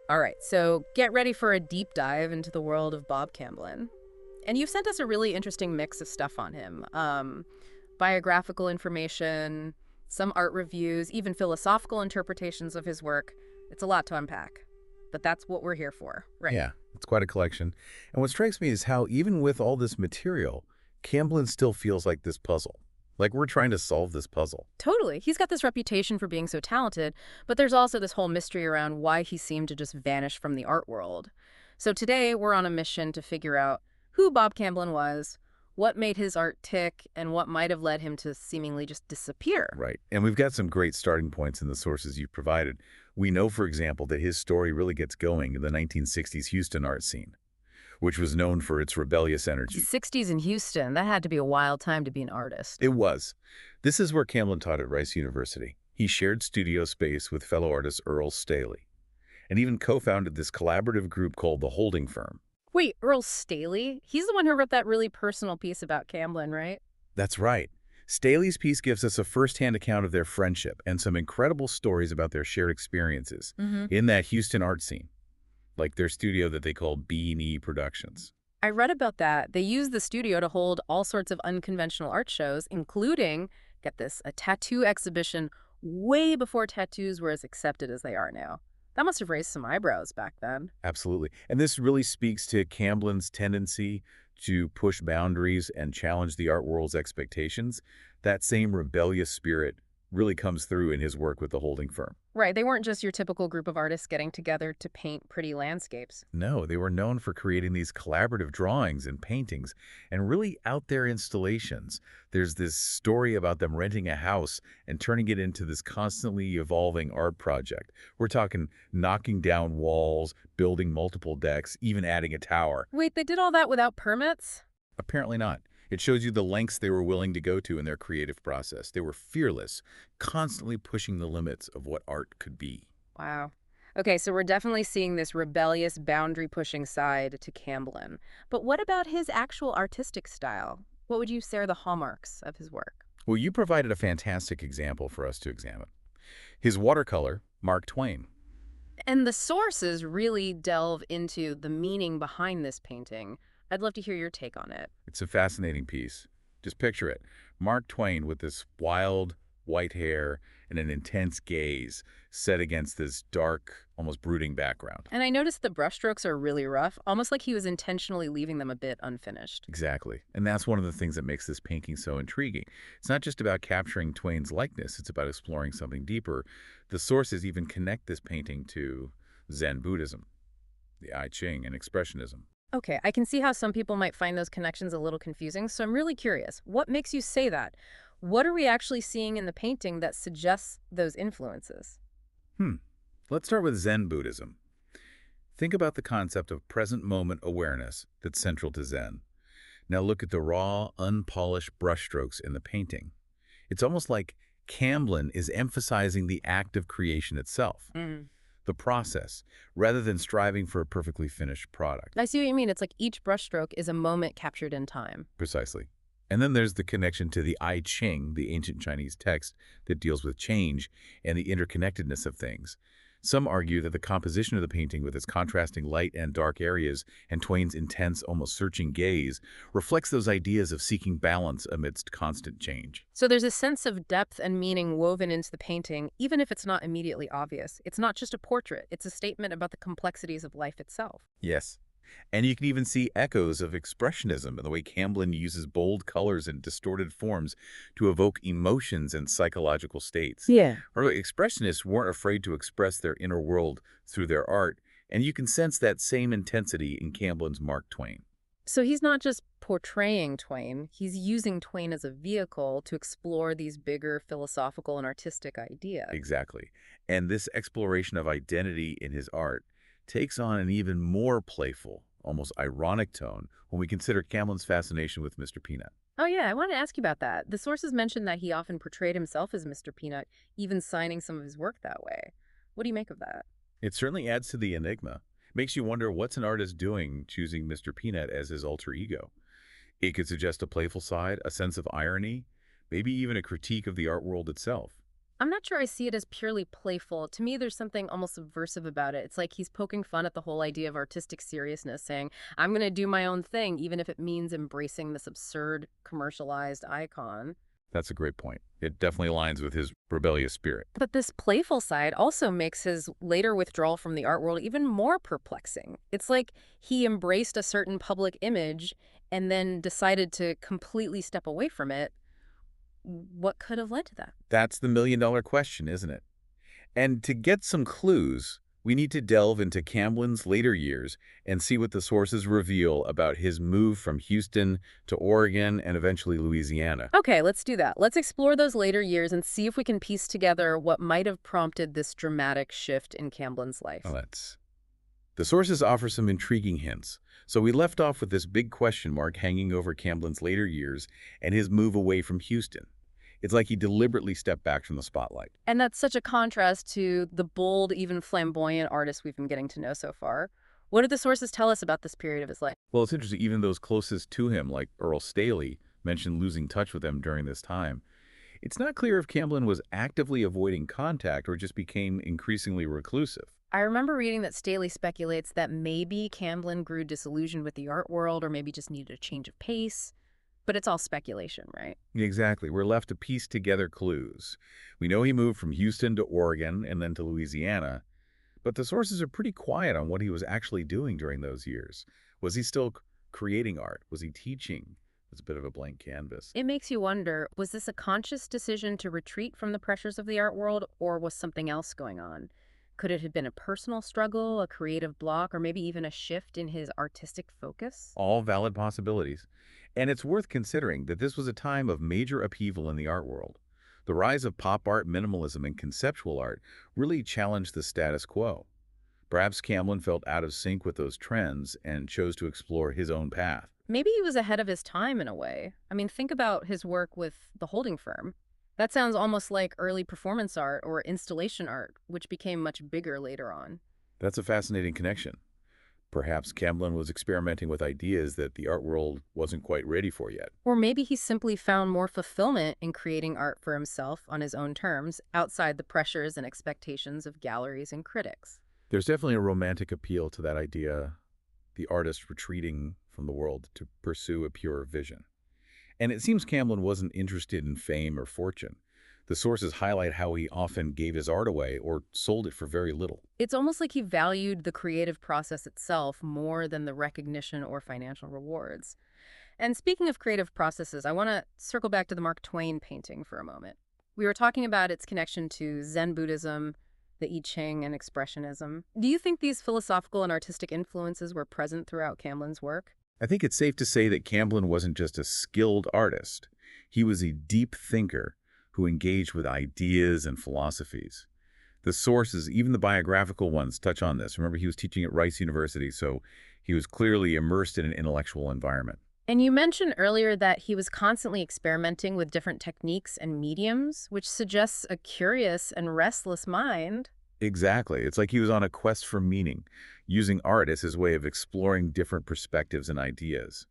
All right, so get ready for a deep dive into the world of Bob Camblin. And you've sent us a really interesting mix of stuff on him. Biographical information, some art reviews, even philosophical interpretations of his work. It's a lot to unpack. But that's what we're here for, right? Yeah, it's quite a collection. And what strikes me is how even with all this material, Camblin still feels like this puzzle. Like we're trying to solve this puzzle. Totally. He's got this reputation for being so talented, but there's also this whole mystery around why he seemed to just vanish from the art world. So today we're on a mission to figure out who Bob Camblin was, what made his art tick, and what might have led him to seemingly just disappear. Right. And we've got some great starting points in the sources you've provided. We know, for example, that his story really gets going in the 1960s Houston art scene, which was known for its rebellious energy. 60s in Houston, that had to be a wild time to be an artist. It was. This is where Camblin taught at Rice University. He shared studio space with fellow artist Earl Staley, and even co-founded this collaborative group called the Holding Firm. Wait, Earl Staley? He's the one who wrote that really personal piece about Camblin, right? That's right. Staley's piece gives us a first-hand account of their friendship and some incredible stories about their shared experiences in that Houston art scene, like their studio that they call B&E Productions. I read about that. They used the studio to hold all sorts of unconventional art shows, including, get this, a tattoo exhibition way before tattoos were as accepted as they are now. That must have raised some eyebrows back then. Absolutely. And this really speaks to Camblin's tendency to push boundaries and challenge the art world's expectations. That same rebellious spirit really comes through in his work with the Holding Firm. Right, they weren't just your typical group of artists getting together to paint pretty landscapes. No, they were known for creating these collaborative drawings and paintings and really out there installations. There's this story about them renting a house and turning it into this constantly evolving art project. We're talking knocking down walls, building multiple decks, even adding a tower. Wait, they did all that without permits? Apparently not. It shows you the lengths they were willing to go to in their creative process. They were fearless, constantly pushing the limits of what art could be. Wow. Okay, so we're definitely seeing this rebellious, boundary-pushing side to Camblin. But what about his actual artistic style? What would you say are the hallmarks of his work? Well, you provided a fantastic example for us to examine. His watercolor, Mark Twain. And the sources really delve into the meaning behind this painting. I'd love to hear your take on it. It's a fascinating piece. Just picture it. Mark Twain with this wild white hair and an intense gaze set against this dark, almost brooding background. And I noticed the brushstrokes are really rough, almost like he was intentionally leaving them a bit unfinished. Exactly. And that's one of the things that makes this painting so intriguing. It's not just about capturing Twain's likeness, it's about exploring something deeper. The sources even connect this painting to Zen Buddhism, the I Ching, and Expressionism. Okay, I can see how some people might find those connections a little confusing, so I'm really curious. What makes you say that? What are we actually seeing in the painting that suggests those influences? Let's start with Zen Buddhism. Think about the concept of present moment awareness that's central to Zen. Now look at the raw, unpolished brushstrokes in the painting. It's almost like Camblin is emphasizing the act of creation itself, the process, rather than striving for a perfectly finished product. I see what you mean. It's like each brushstroke is a moment captured in time. Precisely. And then there's the connection to the I Ching, the ancient Chinese text that deals with change and the interconnectedness of things. Some argue that the composition of the painting with its contrasting light and dark areas and Twain's intense, almost searching gaze reflects those ideas of seeking balance amidst constant change. So there's a sense of depth and meaning woven into the painting, even if it's not immediately obvious. It's not just a portrait. It's a statement about the complexities of life itself. Yes. And you can even see echoes of expressionism in the way Camblin uses bold colors and distorted forms to evoke emotions and psychological states. Yeah. Or expressionists weren't afraid to express their inner world through their art, and you can sense that same intensity in Camblin's Mark Twain. So he's not just portraying Twain, he's using Twain as a vehicle to explore these bigger philosophical and artistic ideas. Exactly. And this exploration of identity in his art takes on an even more playful, almost ironic tone when we consider Camblin's fascination with Mr. Peanut. Oh yeah, I wanted to ask you about that. The sources mentioned that he often portrayed himself as Mr. Peanut, even signing some of his work that way. What do you make of that? It certainly adds to the enigma. Makes you wonder what's an artist doing choosing Mr. Peanut as his alter ego. It could suggest a playful side, a sense of irony, maybe even a critique of the art world itself. I'm not sure I see it as purely playful. To me, there's something almost subversive about it. It's like he's poking fun at the whole idea of artistic seriousness, saying, I'm going to do my own thing, even if it means embracing this absurd commercialized icon. That's a great point. It definitely aligns with his rebellious spirit. But this playful side also makes his later withdrawal from the art world even more perplexing. It's like he embraced a certain public image and then decided to completely step away from it. What could have led to that? That's the million-dollar question, isn't it? And to get some clues, we need to delve into Camblin's later years and see what the sources reveal about his move from Houston to Oregon and eventually Louisiana. Okay, let's do that. Let's explore those later years and see if we can piece together what might have prompted this dramatic shift in Camblin's Well, life. the sources offer some intriguing hints. So we left off with this big question mark hanging over Camblin's later years and his move away from Houston. It's like he deliberately stepped back from the spotlight. And that's such a contrast to the bold, even flamboyant artist we've been getting to know so far. What do the sources tell us about this period of his life? Well, it's interesting, even those closest to him, like Earl Staley, mentioned losing touch with him during this time. It's not clear if Camblin was actively avoiding contact or just became increasingly reclusive. I remember reading that Staley speculates that maybe Camblin grew disillusioned with the art world or maybe just needed a change of pace. But it's all speculation, right? Exactly. We're left to piece together clues. We know he moved from Houston to Oregon and then to Louisiana, but the sources are pretty quiet on what he was actually doing during those years. Was he still creating art? Was he teaching? It's a bit of a blank canvas. It makes you wonder, was this a conscious decision to retreat from the pressures of the art world, or was something else going on? Could it have been a personal struggle, a creative block, or maybe even a shift in his artistic focus? All valid possibilities. And it's worth considering that this was a time of major upheaval in the art world. The rise of pop art, minimalism, and conceptual art really challenged the status quo. Perhaps Camblin felt out of sync with those trends and chose to explore his own path. Maybe he was ahead of his time in a way. I mean, think about his work with the holding firm. That sounds almost like early performance art or installation art, which became much bigger later on. That's a fascinating connection. Perhaps Camblin was experimenting with ideas that the art world wasn't quite ready for yet. Or maybe he simply found more fulfillment in creating art for himself on his own terms, outside the pressures and expectations of galleries and critics. There's definitely a romantic appeal to that idea, the artist retreating from the world to pursue a purer vision. And it seems Camblin wasn't interested in fame or fortune. The sources highlight how he often gave his art away or sold it for very little. It's almost like he valued the creative process itself more than the recognition or financial rewards. And speaking of creative processes, I want to circle back to the Mark Twain painting for a moment. We were talking about its connection to Zen Buddhism, the I Ching, and Expressionism. Do you think these philosophical and artistic influences were present throughout Camblin's work? I think it's safe to say that Camblin wasn't just a skilled artist. He was a deep thinker who engaged with ideas and philosophies. The sources, even the biographical ones, touch on this. Remember, he was teaching at Rice University, so he was clearly immersed in an intellectual environment. And you mentioned earlier that he was constantly experimenting with different techniques and mediums, which suggests a curious and restless mind. Exactly. It's like he was on a quest for meaning, using art as his way of exploring different perspectives and ideas.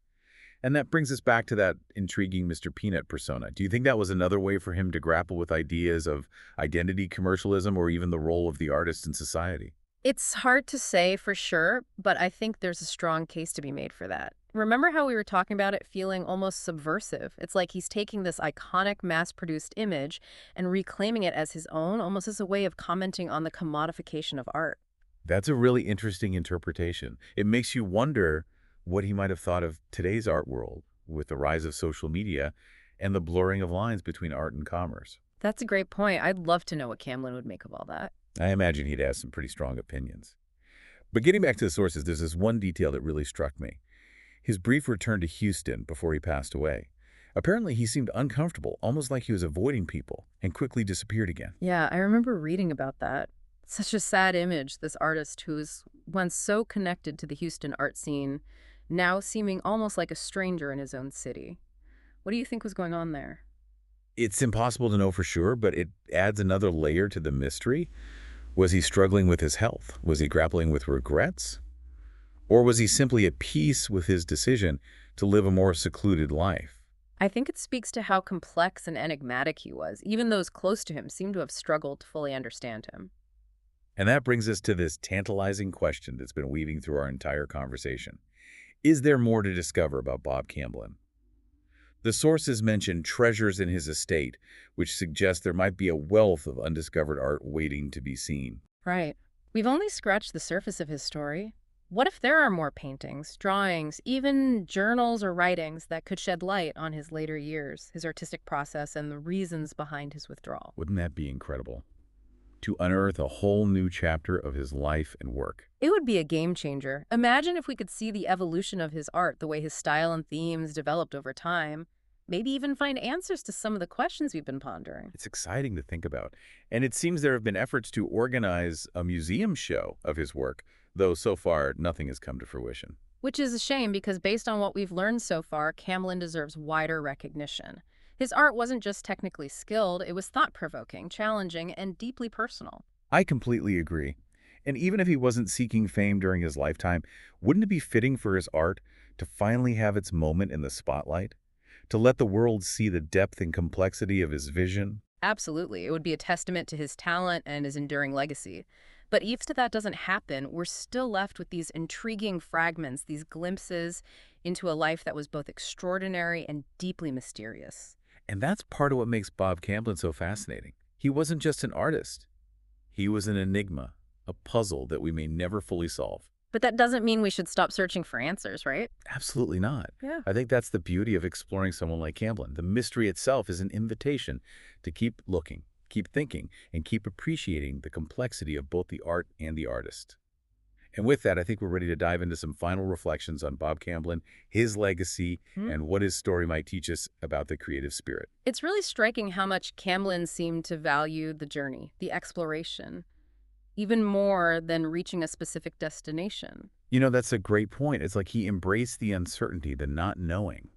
And that brings us back to that intriguing Mr. Peanut persona. Do you think that was another way for him to grapple with ideas of identity commercialism or even the role of the artist in society? It's hard to say for sure, but I think there's a strong case to be made for that. Remember how we were talking about it feeling almost subversive? It's like he's taking this iconic mass-produced image and reclaiming it as his own, almost as a way of commenting on the commodification of art. That's a really interesting interpretation. It makes you wonder what he might have thought of today's art world with the rise of social media and the blurring of lines between art and commerce. That's a great point. I'd love to know what Camblin would make of all that. I imagine he'd have some pretty strong opinions. But getting back to the sources, there's this one detail that really struck me. His brief return to Houston before he passed away. Apparently, he seemed uncomfortable, almost like he was avoiding people, and quickly disappeared again. Yeah, I remember reading about that. Such a sad image, this artist who was once so connected to the Houston art scene, now seeming almost like a stranger in his own city. What do you think was going on there? It's impossible to know for sure, but it adds another layer to the mystery. Was he struggling with his health? Was he grappling with regrets? Or was he simply at peace with his decision to live a more secluded life? I think it speaks to how complex and enigmatic he was. Even those close to him seem to have struggled to fully understand him. And that brings us to this tantalizing question that's been weaving through our entire conversation. Is there more to discover about Bob Camblin? The sources mention treasures in his estate, which suggests there might be a wealth of undiscovered art waiting to be seen. Right. We've only scratched the surface of his story. What if there are more paintings, drawings, even journals or writings that could shed light on his later years, his artistic process, and the reasons behind his withdrawal? Wouldn't that be incredible? To unearth a whole new chapter of his life and work. It would be a game changer. Imagine if we could see the evolution of his art, the way his style and themes developed over time. Maybe even find answers to some of the questions we've been pondering. It's exciting to think about. And it seems there have been efforts to organize a museum show of his work, though so far nothing has come to fruition. Which is a shame because based on what we've learned so far, Camlin deserves wider recognition. His art wasn't just technically skilled, it was thought-provoking, challenging, and deeply personal. I completely agree. And even if he wasn't seeking fame during his lifetime, wouldn't it be fitting for his art to finally have its moment in the spotlight? To let the world see the depth and complexity of his vision? Absolutely. It would be a testament to his talent and his enduring legacy. But if that doesn't happen, we're still left with these intriguing fragments, these glimpses into a life that was both extraordinary and deeply mysterious. And that's part of what makes Bob Camblin so fascinating. He wasn't just an artist. He was an enigma, a puzzle that we may never fully solve. But that doesn't mean we should stop searching for answers, right? Absolutely not. Yeah. I think that's the beauty of exploring someone like Camblin. The mystery itself is an invitation to keep looking, keep thinking, and keep appreciating the complexity of both the art and the artist. And with that, I think we're ready to dive into some final reflections on Bob Camblin, his legacy, and what his story might teach us about the creative spirit. It's really striking how much Camlin seemed to value the journey, the exploration, even more than reaching a specific destination. You know, that's a great point. It's like he embraced the uncertainty, the not knowing,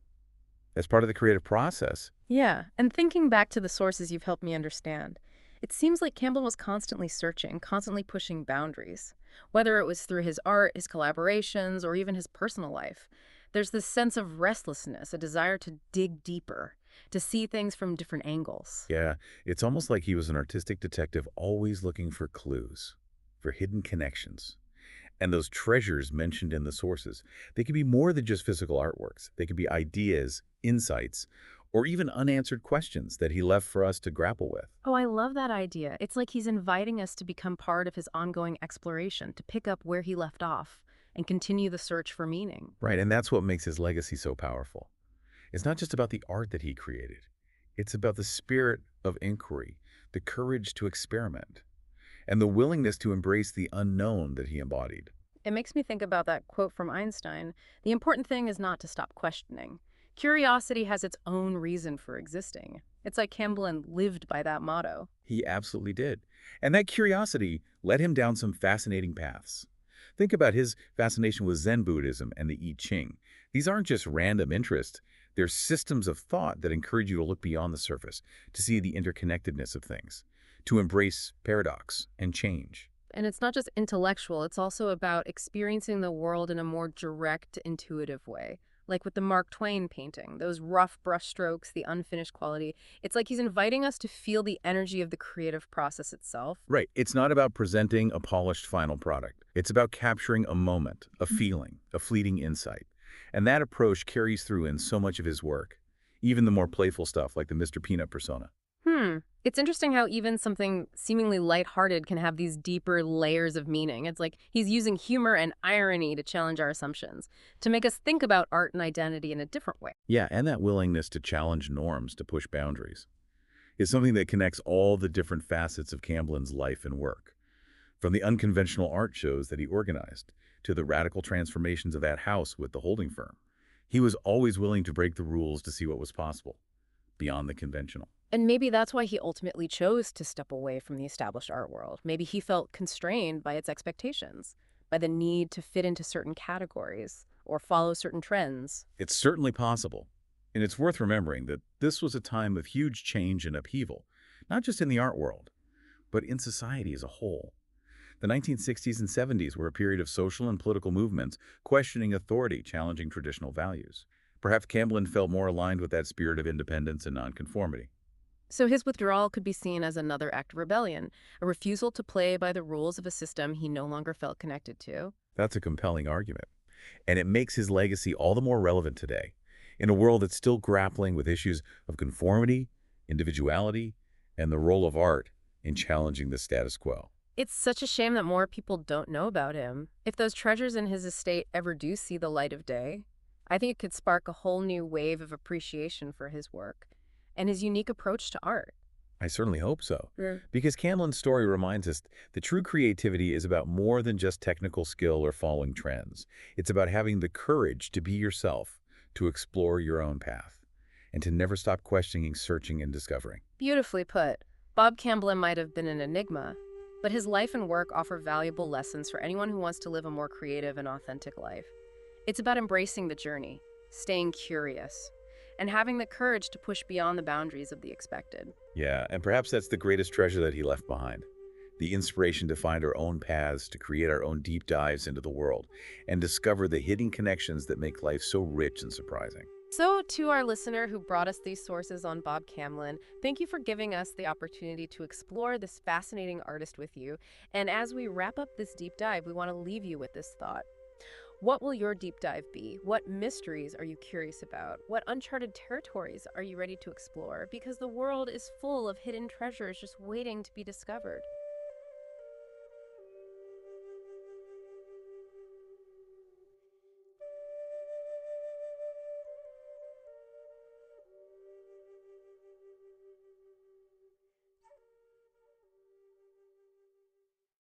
as part of the creative process. Yeah, and thinking back to the sources you've helped me understand, it seems like Campbell was constantly searching, constantly pushing boundaries. Whether it was through his art, his collaborations, or even his personal life, there's this sense of restlessness, a desire to dig deeper, to see things from different angles. Yeah, it's almost like he was an artistic detective always looking for clues, for hidden connections. And those treasures mentioned in the sources, they could be more than just physical artworks. They could be ideas, insights, or even unanswered questions that he left for us to grapple with. Oh, I love that idea. It's like he's inviting us to become part of his ongoing exploration, to pick up where he left off and continue the search for meaning. Right, and that's what makes his legacy so powerful. It's not just about the art that he created. It's about the spirit of inquiry, the courage to experiment, and the willingness to embrace the unknown that he embodied. It makes me think about that quote from Einstein. The important thing is not to stop questioning. Curiosity has its own reason for existing. It's like Camblin lived by that motto. He absolutely did. And that curiosity led him down some fascinating paths. Think about his fascination with Zen Buddhism and the I Ching. These aren't just random interests. They're systems of thought that encourage you to look beyond the surface, to see the interconnectedness of things, to embrace paradox and change. And it's not just intellectual, it's also about experiencing the world in a more direct, intuitive way. Like with the Mark Twain painting, those rough brushstrokes, the unfinished quality. It's like he's inviting us to feel the energy of the creative process itself. Right. It's not about presenting a polished final product. It's about capturing a moment, a feeling, a fleeting insight. And that approach carries through in so much of his work, even the more playful stuff like the Mr. Peanut persona. It's interesting how even something seemingly lighthearted can have these deeper layers of meaning. It's like he's using humor and irony to challenge our assumptions, to make us think about art and identity in a different way. Yeah, and that willingness to challenge norms, to push boundaries, is something that connects all the different facets of Camblin's life and work. From the unconventional art shows that he organized, to the radical transformations of that house with the holding firm. He was always willing to break the rules to see what was possible, beyond the conventional. And maybe that's why he ultimately chose to step away from the established art world. Maybe he felt constrained by its expectations, by the need to fit into certain categories or follow certain trends. It's certainly possible, and it's worth remembering that this was a time of huge change and upheaval, not just in the art world, but in society as a whole. The 1960s and 70s were a period of social and political movements questioning authority, challenging traditional values. Perhaps Camblin felt more aligned with that spirit of independence and nonconformity. So his withdrawal could be seen as another act of rebellion, a refusal to play by the rules of a system he no longer felt connected to. That's a compelling argument. And it makes his legacy all the more relevant today, in a world that's still grappling with issues of conformity, individuality, and the role of art in challenging the status quo. It's such a shame that more people don't know about him. If those treasures in his estate ever do see the light of day, I think it could spark a whole new wave of appreciation for his work and his unique approach to art. I certainly hope so, Yeah. because Camblin's story reminds us that true creativity is about more than just technical skill or following trends. It's about having the courage to be yourself, to explore your own path, and to never stop questioning, searching, and discovering. Beautifully put. Bob Camblin might have been an enigma, but his life and work offer valuable lessons for anyone who wants to live a more creative and authentic life. It's about embracing the journey, staying curious, and having the courage to push beyond the boundaries of the expected. Yeah, and perhaps that's the greatest treasure that he left behind. The inspiration to find our own paths, to create our own deep dives into the world, and discover the hidden connections that make life so rich and surprising. So, to our listener who brought us these sources on Bob Camblin, thank you for giving us the opportunity to explore this fascinating artist with you. And as we wrap up this deep dive, we want to leave you with this thought. What will your deep dive be? What mysteries are you curious about? What uncharted territories are you ready to explore? Because the world is full of hidden treasures just waiting to be discovered.